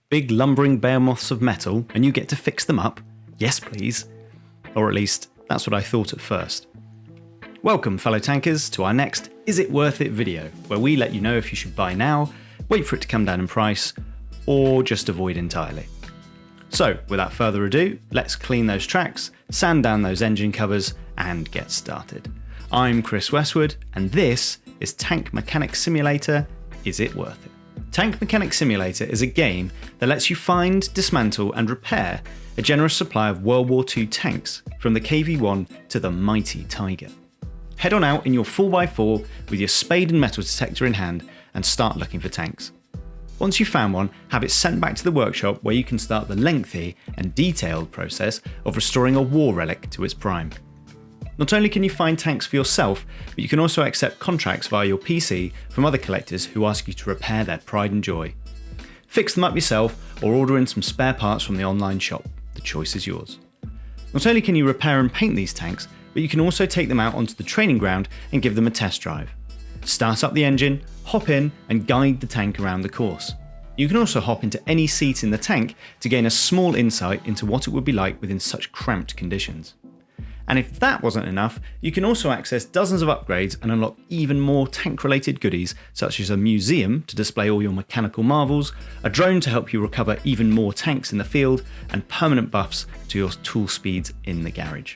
Big lumbering behemoths of metal and you get to fix them up? Yes please. Or at least, that's what I thought at first. Welcome fellow tankers to our next Is It Worth It video, where we let you know if you should buy now, wait for it to come down in price, or just avoid entirely. So without further ado, let's clean those tracks, sand down those engine covers, and get started. I'm Chris Westwood, and this is Tank Mechanic Simulator, Is It Worth It? Tank Mechanic Simulator is a game that lets you find, dismantle and repair a generous supply of World War II tanks, from the KV-1 to the mighty Tiger. Head on out in your 4x4 with your spade and metal detector in hand and start looking for tanks. Once you've found one, have it sent back to the workshop where you can start the lengthy and detailed process of restoring a war relic to its prime. Not only can you find tanks for yourself, but you can also accept contracts via your PC from other collectors who ask you to repair their pride and joy. Fix them up yourself or order in some spare parts from the online shop. The choice is yours. Not only can you repair and paint these tanks, but you can also take them out onto the training ground and give them a test drive. Start up the engine, hop in and guide the tank around the course. You can also hop into any seat in the tank to gain a small insight into what it would be like within such cramped conditions. And if that wasn't enough, you can also access dozens of upgrades and unlock even more tank-related goodies, such as a museum to display all your mechanical marvels, a drone to help you recover even more tanks in the field, and permanent buffs to your tool speeds in the garage.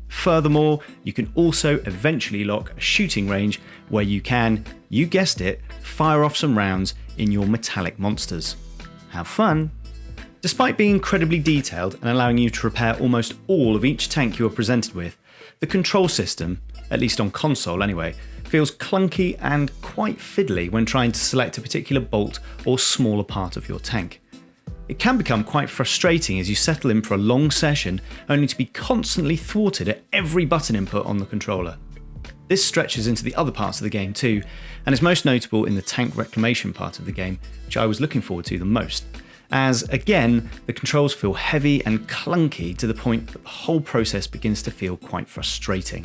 Furthermore, you can also eventually lock a shooting range where you can, you guessed it, fire off some rounds in your metallic monsters. Have fun! Despite being incredibly detailed and allowing you to repair almost all of each tank you are presented with, the control system, at least on console anyway, feels clunky and quite fiddly when trying to select a particular bolt or smaller part of your tank. It can become quite frustrating as you settle in for a long session only to be constantly thwarted at every button input on the controller. This stretches into the other parts of the game too, and is most notable in the tank reclamation part of the game, which I was looking forward to the most, as again the controls feel heavy and clunky to the point that the whole process begins to feel quite frustrating.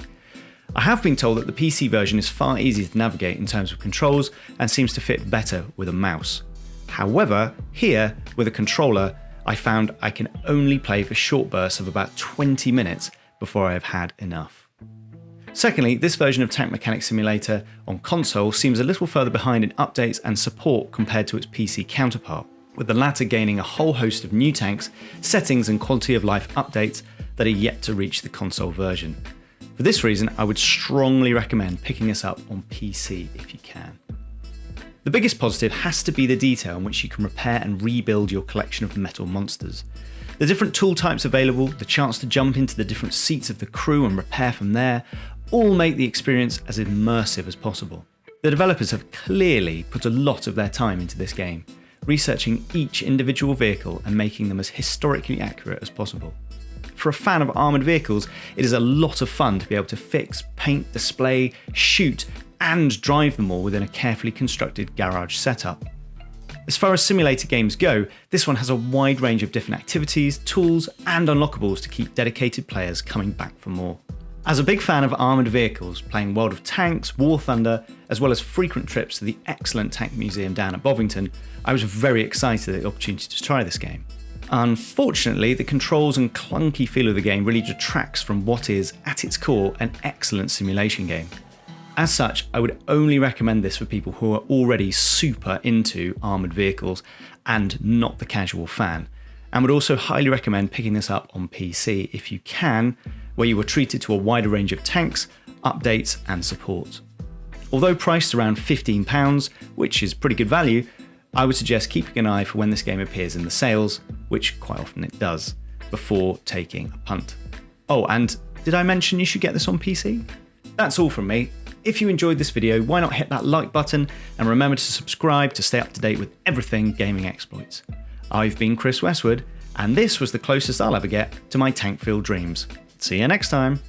I have been told that the PC version is far easier to navigate in terms of controls and seems to fit better with a mouse. However, here, with a controller, I found I can only play for short bursts of about 20 minutes before I have had enough. Secondly, this version of Tank Mechanic Simulator on console seems a little further behind in updates and support compared to its PC counterpart, with the latter gaining a whole host of new tanks, settings and quality of life updates that are yet to reach the console version. For this reason, I would strongly recommend picking this up on PC if you can. The biggest positive has to be the detail in which you can repair and rebuild your collection of metal monsters. The different tool types available, the chance to jump into the different seats of the crew and repair from there, all make the experience as immersive as possible. The developers have clearly put a lot of their time into this game, researching each individual vehicle and making them as historically accurate as possible. For a fan of armoured vehicles, it is a lot of fun to be able to fix, paint, display, shoot, and drive them all within a carefully constructed garage setup. As far as simulator games go, this one has a wide range of different activities, tools, and unlockables to keep dedicated players coming back for more. As a big fan of armoured vehicles, playing World of Tanks, War Thunder, as well as frequent trips to the excellent tank museum down at Bovington, I was very excited at the opportunity to try this game. Unfortunately, the controls and clunky feel of the game really detracts from what is, at its core, an excellent simulation game. As such, I would only recommend this for people who are already super into armoured vehicles and not the casual fan, and would also highly recommend picking this up on PC if you can, where you are treated to a wider range of tanks, updates and support. Although priced around £15, which is pretty good value, I would suggest keeping an eye for when this game appears in the sales, which quite often it does, before taking a punt. Oh, and did I mention you should get this on PC? That's all from me. If you enjoyed this video, why not hit that like button and remember to subscribe to stay up to date with everything gaming exploits. I've been Chris Westwood, and this was the closest I'll ever get to my tank-filled dreams. See you next time.